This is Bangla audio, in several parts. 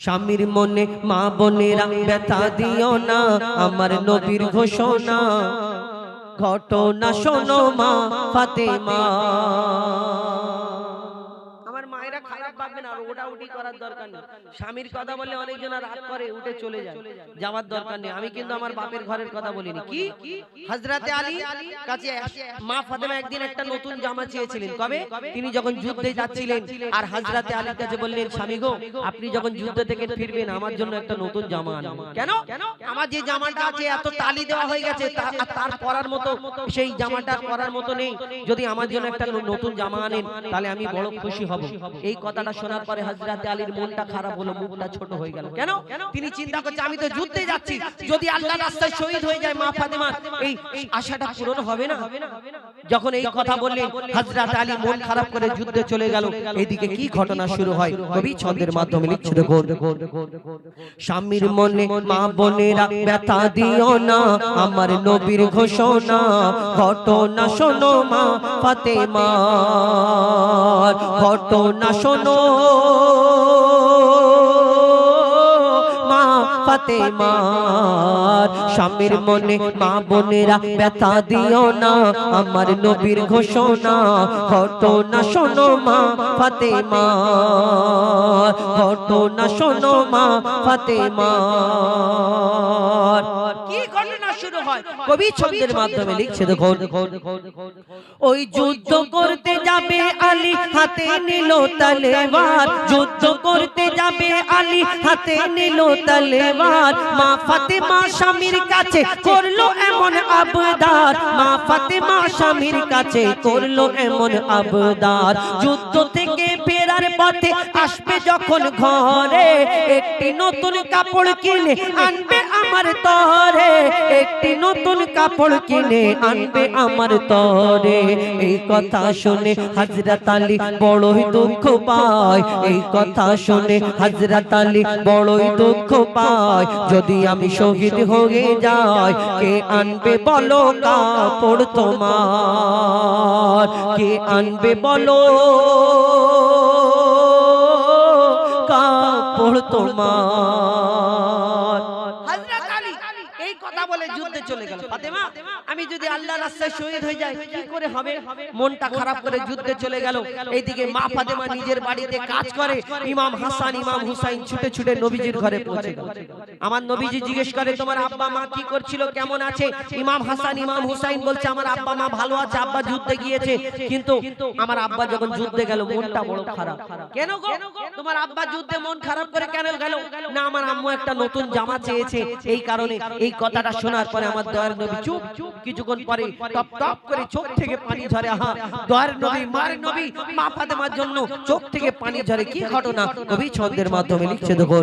স্বামীর মনে মা বোনেরা ব্যথা দিও না, আমার নবীর ঘোষণা ঘটনা শোনো মা ফাতেমা। আমার মায়েরা খারাপ ভাববে না, আর ওটাউটি করার দরকার নেই। স্বামীর কথা বলে অনেকজন রাগ করে উঠে চলে যায়, যাওয়ার দরকার নেই। আমি কিন্তু আমার বাপের ঘরের কথা বলিনি। কি হযরতে আলী কাছে মা ফাতেমা একদিন একটা নতুন জামা চেয়েছিলেন। কবে? তিনি যখন যুদ্ধে যাচ্ছিলেন, আর হযরতে আলীর কাছে বললেন, স্বামী গো, আপনি যখন যুদ্ধ থেকে ফিরবেন আমার জন্য একটা নতুন জামা আনবেন। কেন? আমার যে জামাটা আছে এত তালি দেওয়া হয়ে গেছে, তার পরার মতো সেই জামাটা পরার মতো নেই। যদি আমার জন্য একটা নতুন জামা আনেন তাহলে আমি বড় খুশি হব। এই কথাটা শোনার পরে হযরতে আলীর মনটা খারাপ হলো, মুখটা ছোট হয়ে গেল। কেন? তিনি চিন্তা করছে, আমি তো যুদ্ধে যাচ্ছি, যদি আল্লাহর রাস্তায় শহীদ হয়ে যায় মা ফাতেমা, এই আশাটা পূরণ হবে না। যখন এই কথা বললেন হযরতে আলী মন খারাপ করে যুদ্ধে চলে গেল। এদিকে কি ঘটনা শুরু হয় কবি ছন্দের মাধ্যমে লিখছে, দেখো। স্বামীর মনে মা বোনেরা ব্যথা দিও না, আমার নবীর ঘোষণা ঘটনা শোনো মা ফাতেমা, ঘটনা শোনো মা ফাতেমা। স্বামীর মনে মা বোনেরা ব্যথা দিও না, আমার নবীর ঘোষণা ঘটনা শোনো মা ফাতেমা, ঘটনা শোনো মা ফাতেমা। কি ঘটনা শুরু হয় কবি ছন্দের মাধ্যমে লিখছে, দেখো। ওই যুদ্ধ করতে যাবে আলী, হাতে নিল তলোয়ার, যুদ্ধ করতে যাবে আলী, হাতে নিল তলোয়ার। মা ফাতেমা স্বামীর কাছে করলো এমন আবদার, মা ফাতেমা স্বামীর কাছে করলো এমন আবদার। যুদ্ধ থেকে ফেরার পথে আসবে যখন ঘরে, একটি নতুন কাপড় কিনে আনবে আমার তরে, একটি নতুন কাপড় কিনে আনবে আমার তরে। এই কথা শুনে হযরত আলী বড়ই দুঃখ পায়, এই কথা শুনে হযরত আলী বড়ই দুঃখ পায়। যদি আমি শহীদ হয়ে যাই, কে আনবে বলো কাপড় তোমার, কে আনবে বলো কাপড় তোমার। হযরত আলী এই কথা বলে যুদ্ধে চলে গেল। ফাতেমা, আমি যদি আল্লাহর রাস্তায় শহীদ হয়ে যাই কি করে হবে? মনটা খারাপ করে যুদ্ধে চলে গেল। এইদিকে মা ফাতেমা নিজের বাড়িতে কাজ করে, ইমাম হাসান ইমাম হুসাইন ছুটে ছুটে নবীজির ঘরে পৌঁছে গেল। আমার নবীজি জিজ্ঞেস করে, তোমার আব্বা মা কি করছিল, কেমন আছে? ইমাম হাসান ইমাম হুসাইন বলছে, আমার আব্বা মা ভালো আছে, আব্বা যুদ্ধে গিয়েছে, কিন্তু আমার আব্বা যখন যুদ্ধে গেল মনটা বড় খারাপ। কেন গো, তোমার আব্বা যুদ্ধে মন খারাপ করে কেন গেল? না, আমার আম্মু একটা নতুন জামা চেয়েছে, এই কারণে। এই কথাটা শোনার পরে আমার দয়ার নবী চুপ। কিছুক্ষণ পরে টপ টপ করে চোখ থেকে পানি ঝরে। আহা, দয়ার নবী মার নবী মা ফাতেমার জন্য চোখ থেকে পানি ঝরে। কি ঘটনা কবি ছন্দের মাধ্যমে লিখছে, দেখো।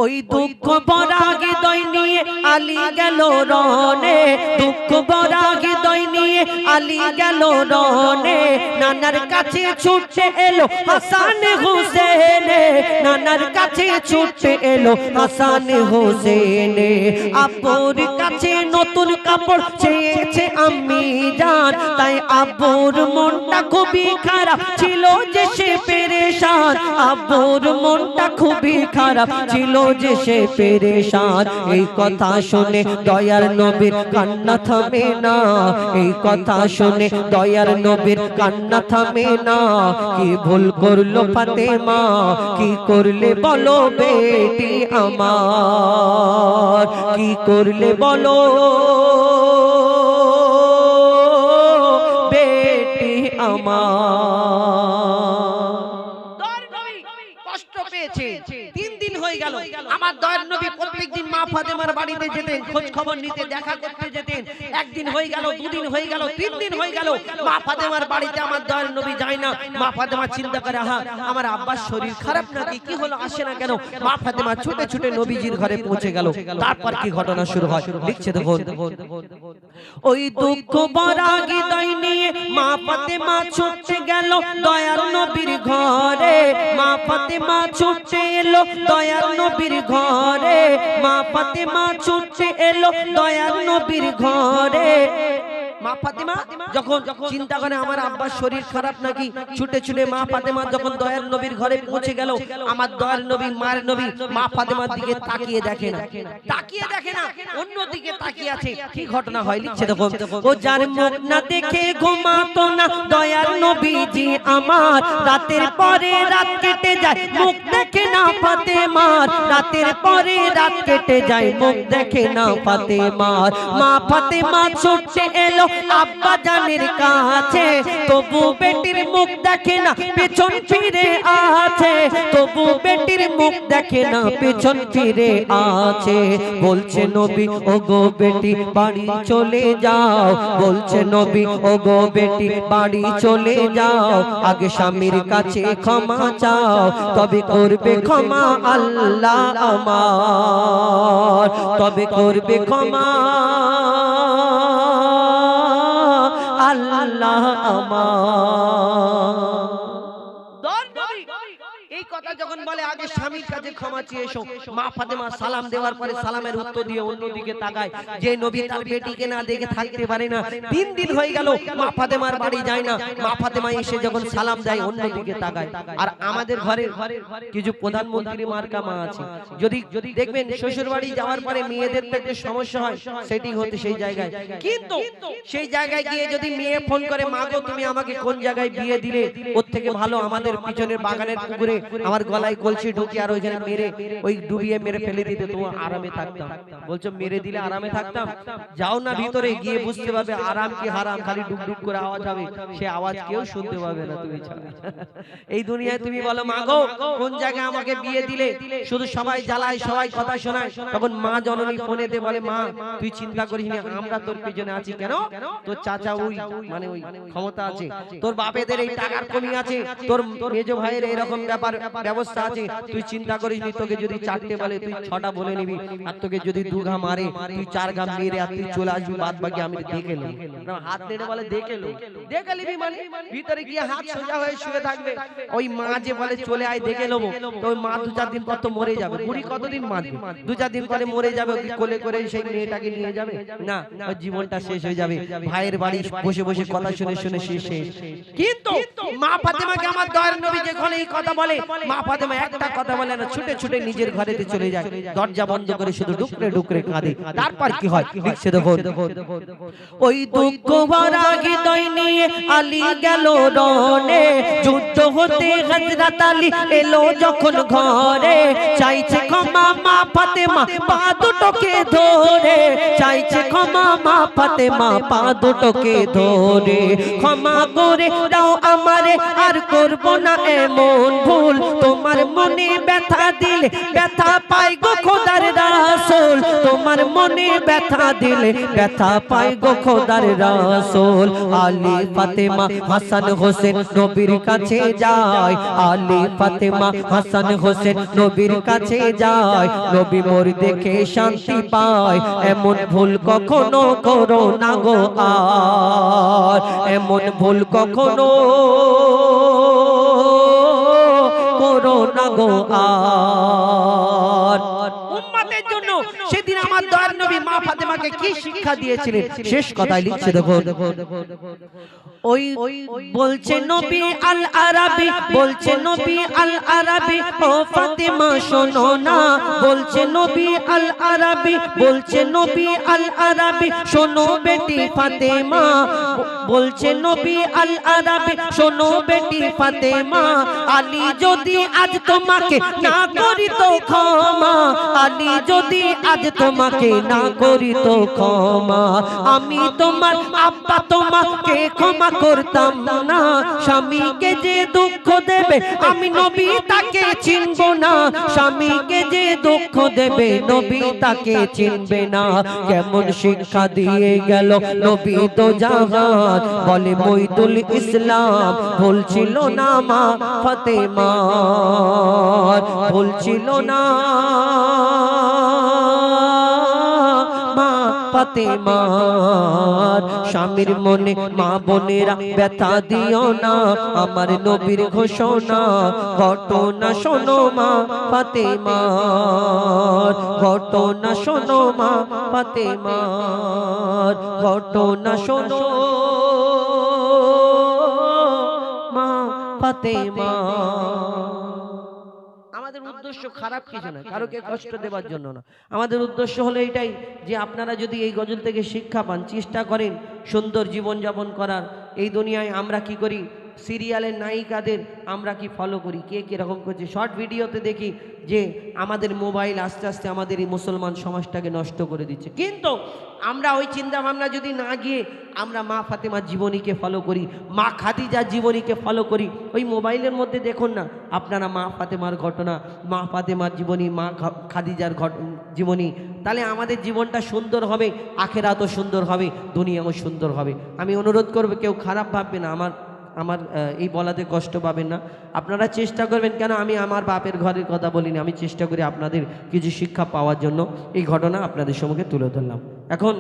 ওই দুঃখ ভরা হৃদয় নিয়ে আলী গেল রনে, দুঃখ ভরা হৃদয় নিয়ে আলী গেল রনে। নানার কাছে ছুটে এলো হাসান হুসেন, নানার কাছে ছুটে এলো হাসান হুসেন। আব্বুর কাছে নতুন কাপড় চেয়েছে আম্মি জান, তাই আব্বুর মনটা খুবই খারাপ ছিল যে সে পেরেশান, আব্বুর মনটা খুবই খারাপ ছিল যে সে পেরেশান। এই কথা শুনে দয়ার নবীর কান্না থামে না, এই কথা শুনে দয়ার নবীর কান্না থামে না। কি ভুল করলো ফাতেমা, কি করলে বলো বেটি আমার, কি করলে বলো বেটি আমার। কষ্ট পেয়েছে। 3 দিন হয়ে গেল। আমার দয়ার নবী প্রত্যেকদিন মা ফাতেমার বাড়িতে যেতেন, খোঁজ খবর নিতে, দেখা করতে যেতেন। একদিন হয়ে গেল, 2 দিন হয়ে গেল, 3 দিন হয়ে গেল, মা ফাতেমার বাড়িতে আমার দয়ার নবী যায় না। মা ফাতেমা চিন্তা করে, আহা, আমার আব্বার শরীর খারাপ নাকি, কি হলো, আসে না কেন? মা ফাতেমা ছুটে ছুটে নবীজির ঘরে পৌঁছে গেল। তারপর কি ঘটনা শুরু হয় লিখছে, দেখো। ওই দুঃখ ভরা হৃদয় নিয়ে মা ফাতেমা ছুটে গেল দয়ার নবীর ঘরে, মা ফাতেমা ছুটে এলো দয়ার নবীর ঘরে, মা ফাতেমা ছুটে এলো দয়ার নবীর ঘরে। মা ফাতেমা যখন চিন্তা করে আমার আব্বার শরীর খারাপ নাকি, ছুটে ছুটে মা ফাতেমা যখন দয়ার নবীর ঘরে পৌঁছে গেল, আমার দয়ার নবী মায়ের নবী মা ফাতেমার দিকে তাকিয়ে দেখে না, অন্যদিকে তাকিয়ে আছে। কি ঘটনা হয় লিখছে দেখো, ও যার মুখ না দেখে ঘুমাতো না দয়ার নবীজি আমার, রাতের পরে রাত কেটে যায় মুখ দেখে না ফাতেমার, রাতের পরে রাত কেটে যায় মুখ দেখে না ফাতেমার। মা ফাতেমা ছুটে এলো আব্বা জানের কাছে, তবু বেটির মুখ দেখে না পেছন ফিরে আছে, তবু বেটির মুখ দেখে না পেছন ফিরে আছে। বলছে নবী ও গো বেটি বাড়ি চলে যাও, বলছে নবী ও গো বেটি বাড়ি চলে যাও, আগে স্বামীর কাছে ক্ষমা চাও, তবে করবে ক্ষমা আল্লাহ আমার, তবে করবে ক্ষমা আল্লাহ আমার। এই কথা যখন বলে আগে স্বামীর কাছে ক্ষমা চেয়ে এসো, মা ফাতেমা সালাম দেওয়ার পরে সালামের উত্তর দিয়ে অন্যদিকে তাকায়। যে নবী তার বেটিকে না দেখে থাকতে পারে না, 3 দিন হয়ে গেল মা ফাতেমার বাড়ি যায় না, মা ফাতেমা এসে যখন সালাম দেয় অন্যদিকে তাকায়। আর আমাদের ঘরে কিছু প্রধানমন্ত্রী মার্কা মা আছে, যদি দেখবেন শ্বশুর বাড়ি যাওয়ার পরে মেয়েদের থেকে সমস্যা হয়, সেটি হতে সেই জায়গায়, কিন্তু সেই জায়গায় গিয়ে যদি মেয়ে ফোন করে মা গো তুমি আমাকে কোন জায়গায় বিয়ে দিলে, ওর থেকে ভালো আমাদের পিছনের বাগানের পুকুরে আমার গলায় কলসি ঢুকিয়ে আর ওইখানে মেরে ওই ডুবিয়ে মেরে ফেলে দিতে, তো আরামে থাকতাম। বলছো মেরে দিলে আরামে থাকতাম? যাও না ভিতরে, গিয়ে বুঝতে পারবে আরাম কি হারাম। খালি ডুক ডুক করে আওয়াজ হবে, সে আওয়াজ কেউ শুনতে পাবে না তুমি ছাড়া। এই দুনিয়ায় তুমি বলো মা গো কোন জায়গায় আমাকে বিয়ে দিলে, শুধু সবাই জ্বালায় সবাই কথা শোনায়, তখন মা জননী ফোনেতে বলে মা তুই চিন্তা করিস না, আমরা তোর পিছনে আছি। কেন? তোর চাচা ওই মানে ওই ক্ষমতা আছে, তোর বাপেদের এই টাকার কমি আছে, তোর মেজো ভাইয়ের এইরকম ব্যাপার ব্যবস্থা আছে, তুই চিন্তা করিস নি। তোকে যদি 4টে বলে তুই 6টা বলে নিবি, আর তোকে যদি 2 ঘা মারে তুই 4 ঘা মেরে আর তুই চলে আসবি, বাদ বাকি আমি দেখে নেব। হাত নেড়ে বলে দেখে নিবি, মানে ভিতরে গিয়ে হাত সোজা হয়ে শুয়ে থাকবে। ওই মা যে বলে চলে আয় দেখে নেব, তো ওই মা 2-4 দিন পর তো মরে যাবে। বুড়ি কতদিন মারবে? 2-4 দিন পরে মরে যাবে। কোলে করে সেই মেয়েটাকে নিয়ে যাবে না, ওর জীবনটা শেষ হয়ে যাবে। ভাইয়ের বাড়ি বসে বসে কথা শুনে শুনে শেষ। কিন্তু মা ফাতেমাকে আমার দয়ার নবী যখন এই কথা বলে, মা ফাতেমা একটা কথা বলে না, ছুটে ছুটে নিজের ঘরেতে চলে যায়, দরজা বন্ধ করে শুধু ডুকরে ডুকরে কাঁদে। তারপর কি হয় লিখছে দেখো, ওই দুঃখ ভরা হৃদয় নিয়ে আলী গেল রনে, যুদ্ধ হতে হযরত আলী এলো যখন ঘরে, চাইছে ক্ষমা মা ফাতেমা পা দুটোকে ধরে, চাইছে ক্ষমা মা ফাতেমা পা দুটোকে ধরে, ক্ষমা করে দাও আমারে আর করব না এমন ভুল, তোমার মনে ব্যথা দিলে ব্যথা পাই গো খোদার রাসূল, তোমার মনে ব্যথা দিলে ব্যথা পাই গো খোদার রাসূল। আলী ফাতেমা হাসান হোসেন নবীর কাছে যায়, আলী ফাতেমা হাসান হোসেন নবীর কাছে যায়, নবী মোর দেখে শান্তি পায়, এমন ভুল কখনো করো না গো আর, এমন ভুল কখনো করো না গো আর। উম্মতের জন্য সেদিন আমার দয়ার নবী মা ফাতেমাকে কি শিক্ষা দিয়েছিলেন, শেষ কথাই লিখছে দেখো, ওই বলছে নবী আল আরাবী, বলছে নবী আল আরাবী ও ফাতেমা শোনো না, বলছে নবী আল আরাবী, বলছে নবী আল আরাবী শোনো বেটি ফাতেমা, বলছে নবী আল আরাবী শোনো বেটি ফাতেমা, আলী যদি আজ তোমাকে না করি তো ক্ষমা, আলী যদি আজ তোমাকে না করি তো ক্ষমা, আমি তোমার আব্বা তোমাকে ক্ষমা করতাম না, স্বামীকে যে দুঃখ দেবে আমি নবী তাকে চিনব না, স্বামীকে যে দুঃখ দেবে নবী তাকে চিনবে না। কেমন শিক্ষা দিয়ে গেল নবী তো জাহান, বলে মঈদুল ইসলাম ভুলছিল না মা ফাতেমা, ভুলছিল না মা ফাতেমার স্বামীর মনে মা বোনেরা ব্যথা দিও না আমার নবীর ঘোষণা ঘটনা শোনো মা ফাতেমার ঘটনা শোনো মা ফাতেমার ঘটনা শোনো মা ফাতেমা। আমাদের উদ্দেশ্য খারাপ কিছু না, কারোকে কষ্ট দেওয়ার জন্য না। আমাদের উদ্দেশ্য হলো এইটাই যে আপনারা যদি এই গজল থেকে শিক্ষা পান, চেষ্টা করেন সুন্দর জীবন যাপন করার। এই দুনিয়ায় আমরা কি করি, সিরিয়ালের নায়িকাদের আমরা কি ফলো করি, কে কীরকম করছে। শর্ট ভিডিওতে দেখি যে আমাদের মোবাইল আস্তে আস্তে আমাদের এই মুসলমান সমাজটাকে নষ্ট করে দিচ্ছে। কিন্তু আমরা ওই চিন্তা ভাবনা যদি না গিয়ে আমরা মা ফাতেমার জীবনীকে ফলো করি, মা খাদিজার জীবনীকে ফলো করি। ওই মোবাইলের মধ্যে দেখুন না আপনারা মা ফাতেমার ঘটনা, মা ফাতেমার জীবনী, মা খাদিজার জীবনী, তাহলে আমাদের জীবনটা সুন্দর হবে, আখেরাতও সুন্দর হবে, দুনিয়াও সুন্দর হবে। আমি অনুরোধ করব কেউ খারাপ ভাববে না, আমার এই বলাতে কষ্ট পাবেন না। আপনারা চেষ্টা করবেন, কেন আমি আমার বাপের ঘরের কথা বলিনি, আমি চেষ্টা করি আপনাদের কিছু শিক্ষা পাওয়ার জন্য এই ঘটনা আপনাদের সম্মুখে তুলে ধরলাম। এখন